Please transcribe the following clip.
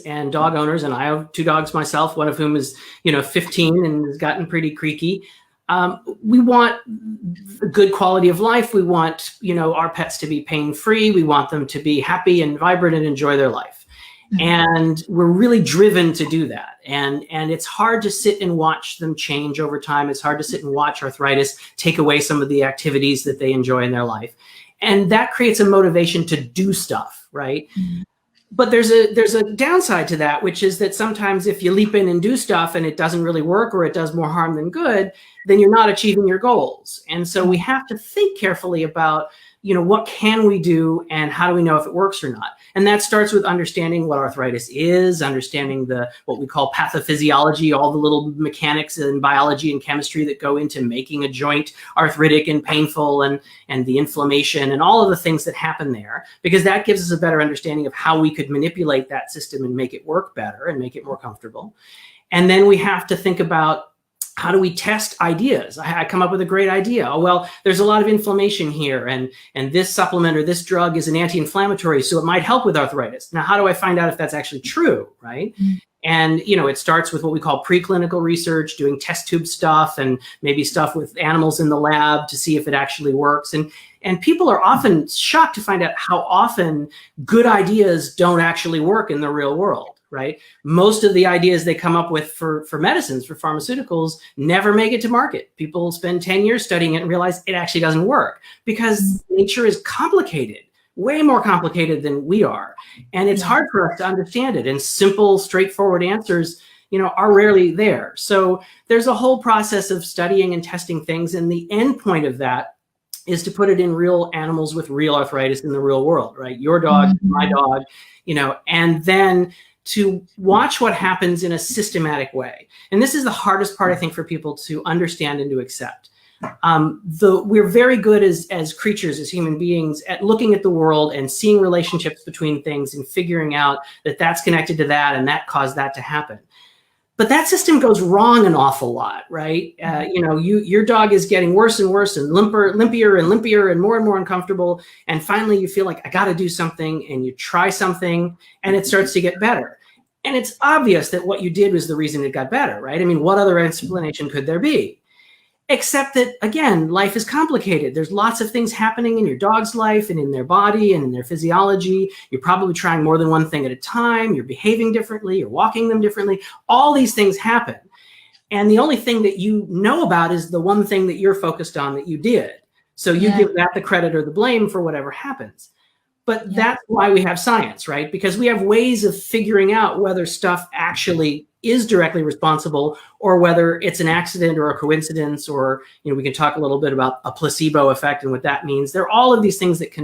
and dog owners, and I have 2 dogs myself, one of whom is, 15 and has gotten pretty creaky. We want a good quality of life. We want, our pets to be pain-free. We want them to be happy and vibrant and enjoy their life. And we're really driven to do that. And it's hard to sit and watch them change over time. It's hard to sit and watch arthritis take away some of the activities that they enjoy in their life. And that creates a motivation to do stuff, right? But there's a downside to that, which is that sometimes if you leap in and do stuff and it doesn't really work, or it does more harm than good, then you're not achieving your goals. And so we have to think carefully about, what can we do and how do we know if it works or not? And that starts with understanding what arthritis is, understanding what we call pathophysiology, all the little mechanics and biology and chemistry that go into making a joint arthritic and painful, and the inflammation and all of the things that happen there, because that gives us a better understanding of how we could manipulate that system and make it work better and make it more comfortable. And then we have to think about, how do we test ideas? I come up with a great idea. Oh, well, there's a lot of inflammation here, and this supplement or this drug is an anti-inflammatory, so it might help with arthritis. Now, how do I find out if that's actually true, right? And, it starts with what we call preclinical research, doing test tube stuff and maybe stuff with animals in the lab to see if it actually works. And people are often shocked to find out how often good ideas don't actually work in the real world. Right? Most of the ideas they come up with for medicines, for pharmaceuticals, never make it to market. People spend 10 years studying it and realize it actually doesn't work because nature is complicated, way more complicated than we are. And it's hard for us to understand it. And simple, straightforward answers, are rarely there. So there's a whole process of studying and testing things. And the end point of that is to put it in real animals with real arthritis in the real world, right? Your dog, my dog, and then to watch what happens in a systematic way. And this is the hardest part, I think, for people to understand and to accept. We're very good as creatures, as human beings, at looking at the world and seeing relationships between things and figuring out that that's connected to that and that caused that to happen. But that system goes wrong an awful lot, right? Your dog is getting worse and worse and limpier and limpier and more uncomfortable. And finally you feel like, I got to do something, and you try something and it starts to get better. And it's obvious that what you did was the reason it got better, right? I mean, what other explanation could there be? Except that, again, life is complicated. There's lots of things happening in your dog's life and in their body and in their physiology. You're probably trying more than one thing at a time. You're behaving differently. You're walking them differently. All these things happen. And the only thing that you know about is the one thing that you're focused on that you did. So you give that the credit or the blame for whatever happens. But that's why we have science, right? Because we have ways of figuring out whether stuff actually is directly responsible or whether it's an accident or a coincidence, or, we can talk a little bit about a placebo effect and what that means. There are all of these things that can